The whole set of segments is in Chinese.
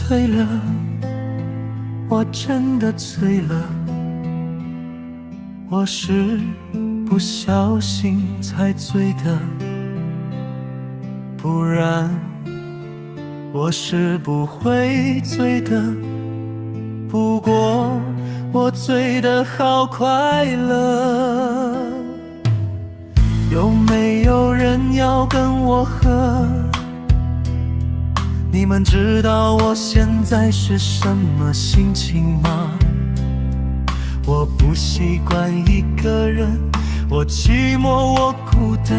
醉了，我真的醉了，我是不小心才醉的，不然我是不会醉的。不过我醉得好快乐，有没有人要跟我喝？你们知道我现在是什么心情吗？我不习惯一个人，我寂寞，我孤单，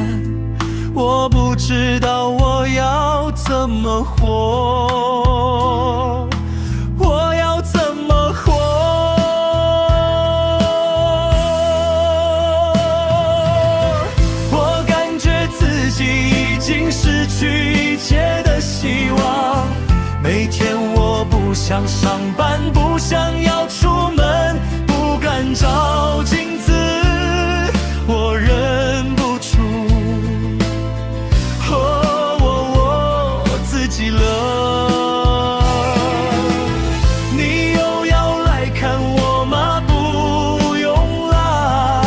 我不知道我要怎么活，我要怎么活？我感觉自己已经失去一切的希望，每天我不想上班，不想要出门，不敢照镜子，我忍不住，我自己了。你又要来看我吗？不用啦，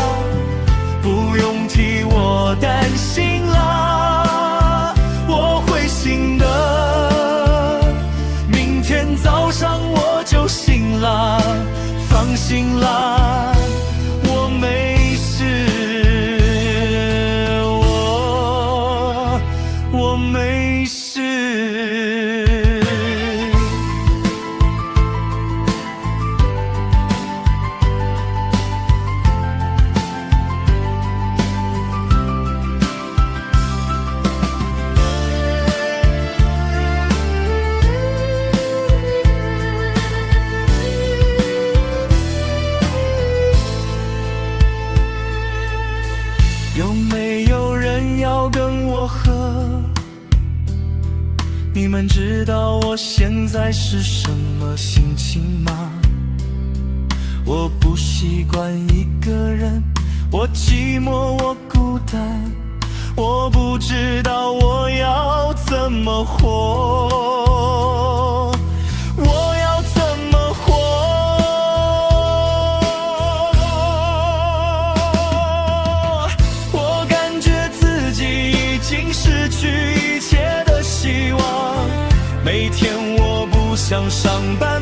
不用替我担心啦，我会醒的，明天早上我就醒啦，放心啦，我没事，我没事。有没有人要跟我喝？你们知道我现在是什么心情吗？我不习惯一个人，我寂寞，我孤单，我不知道我要怎么活，我要怎么活？我感觉自己已经失去一切的希望，每天我不想上班，